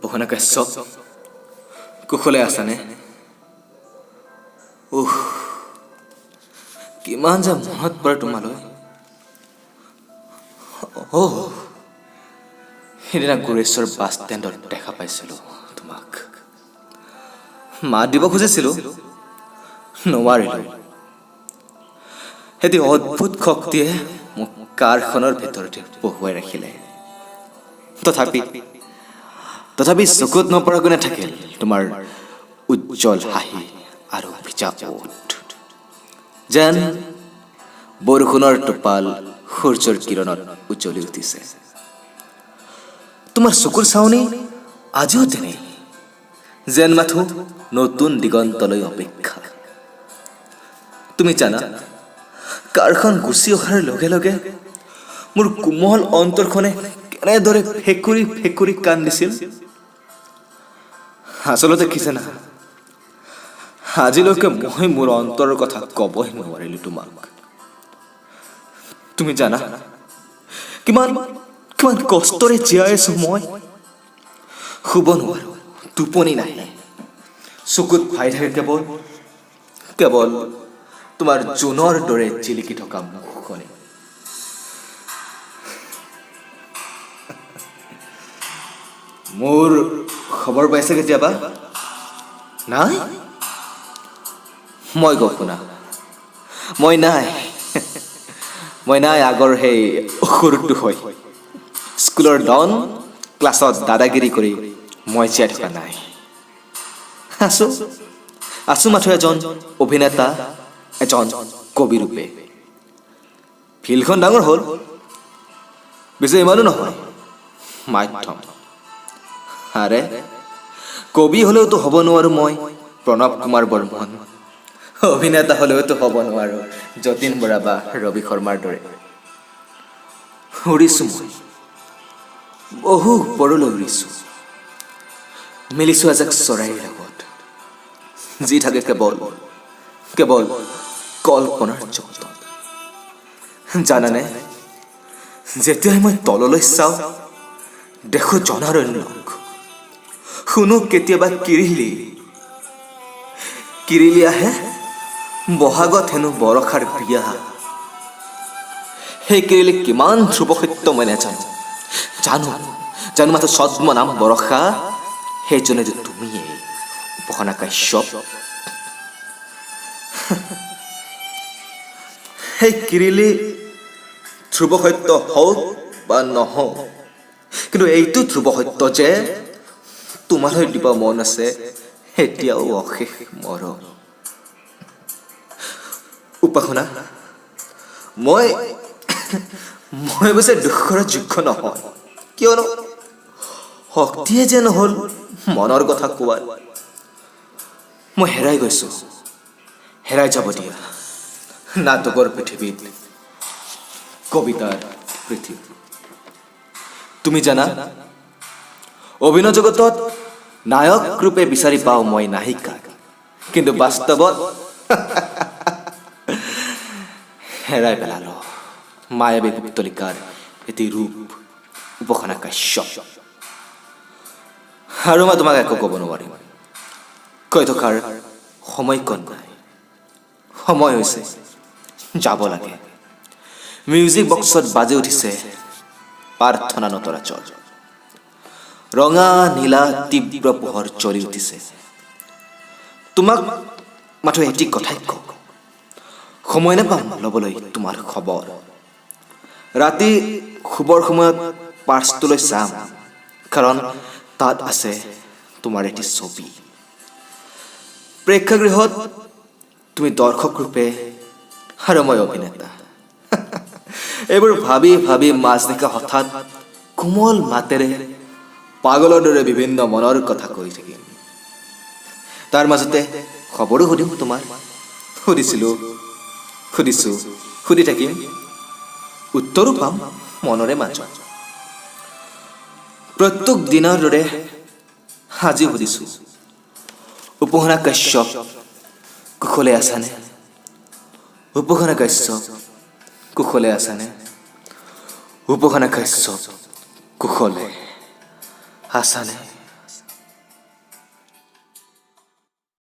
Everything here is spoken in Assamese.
উপাসনা কাশ্যপ কুশলে আছানে? কিমান যে মনত পৰে তোমালৈ। সেইদিনা গুৰেশ্বৰ বাছ ষ্টেণ্ডত দেখা পাইছিলোঁ তোমাক। মাত দিব খুজিছিলোঁ, নোৱাৰিলোঁ। এটি অদ্ভুত শক্তিয়ে মোক কাৰখনৰ ভিতৰতে বহুৱাই ৰাখিলে। তথাপি চকুত নপৰাকৈ নাথাকিল তোমাৰ উজ্জ্বল হাঁহি আৰু ভিজা ওঠ। যেন বৰষুণৰ টোপাল সূৰ্যৰ কিৰণত উজ্বলি উঠিছে। তোমাৰ চকুৰ চাৱনি আজিও তেনে, যেন মাথো নতুন দিগন্তলৈ অপেক্ষা। তুমি জানা, কাৰখন গুচি অহাৰ লগে লগে মোৰ কোমল অন্তৰখনে কেনেদৰে ফেকুৰি ফেকুৰি কান্দিছিল। আচলতে কি জানা, আজিলৈকে মই মোৰ অন্তৰৰ কথা ক'বই নোৱাৰিলোঁ তোমাক। তুমি জানা কিমান কিমান কষ্টৰে জীয়াই আছো মই। শুব নোৱাৰো, টোপনি নাহে, চকুত ভাই থাকে কেৱল তোমাৰ জোনৰ দৰে জিলিকি থকা মুখখনে। মোৰ খবৰ পাইছে কেতিয়াবা? নাই? মই গৈ শুনা, মই নাই আগৰ সেই সৰুটো হৈ। স্কুলৰ ডন, ক্লাছত দাদাগিৰি কৰি মই জীয়াই থকা নাই। আছো মাথো এজন অভিনেতা, এজন কবি ৰূপে। ফিল্ডখন ডাঙৰ হ'ল, পিছে ইমানো নহয় মাধ্যম। আৰে কবি হলেওতো হ'ব নোৱাৰো মই প্ৰণৱ কুমাৰ বৰ্মন। অভিনেতা হলেওতো হ'ব নোৱাৰো যতীন বৰা বা ৰবি শৰ্মাৰ দৰে। উৰিছো মই, বহু ওপৰলৈ উৰিছো, মিলিছো এজাক চৰাইৰ লগত, যি থাকে কেৱল কল্পনাৰ জগতত। জানানে, যেতিয়াই মই তললৈ চাওঁ দেখো জনাৰণ্য, শুনো কেতিয়াবা কিৰিলি আহে, বহাগত হেনো বৰষাৰ বিয়া। সেই কিৰিলি কিমান ধ্ৰুৱ সত্য মই নাজানো, জানো মাথো ছদ্ম নাম বৰষা, সেইজনেতো তুমিয়ে উপাসনা কাশ্যপ। সেই কিৰিলি ধ্ৰুৱ সত্য হওক বা নহওক, কিন্তু এইটো ধ্ৰুৱ সত্য যে তোমালৈ দিব মন আছে এতিয়াও অশেষ মৰম। উপাসনা, মই অৱশ্যে দুখ কৰাৰ যোগ্য নহয়, কিয়নো শক্তিয়ে যে নহল মনৰ কথা কোৱাৰ। মই হেৰাই গৈছো, হেৰাই যাব দিয়া নাটকৰ পৃথিৱীত, কবিতাৰ পৃথিৱীত। তুমি জানা, অভিনয় জগতত নায়ক ৰূপে বিচাৰি পাওঁ মই নায়িকাক, কিন্তু বাস্তৱত হেৰাই পেলালো মায়াবী পুতলিকাৰ এটি ৰূপ, উপাসনা কাশ্যপ। আৰু মই তোমাক একো ক'ব নোৱাৰিম, কৈ থকাৰ সময়কণ নাই। সময় হৈছে যাব লাগে। মিউজিক বক্সত বাজি উঠিছে প্ৰাৰ্থনা নটৰাজৰ, ৰঙা নীলা তীব্ৰ পোহৰ জ্বলি উঠিছে। তোমাক মাথো এটি কথাই কওঁ, সময় নাপাম ল'বলৈ তোমাৰ খবৰ। ৰাতি শুবৰ সময়ত পাৰ্চটোলৈ চাম, কাৰণ তাত আছে তোমাৰ এটি ছবি। প্ৰেক্ষাগৃহত তুমি দৰ্শক ৰূপে আৰু মই অভিনেতা। এইবোৰ ভাবি ভাবি মাজনিশা হঠাৎ কোমল মাতেৰে পাগলৰ দৰে বিভিন্ন মনৰ কথা কৈ থাকিম। তাৰ মাজতে খবৰো সুধিম তোমাৰ, সুধি থাকিম, উত্তৰো পাম মনৰে মাজত। প্ৰত্যেক দিনৰ দৰে আজি সুধিছো, উপাসনা কাশ্যপ কুশলে আছানে? উপাসনা কাশ্যপ কুশলে আছানে? উপাসনা কাশ্যপ কুশলে আছানে?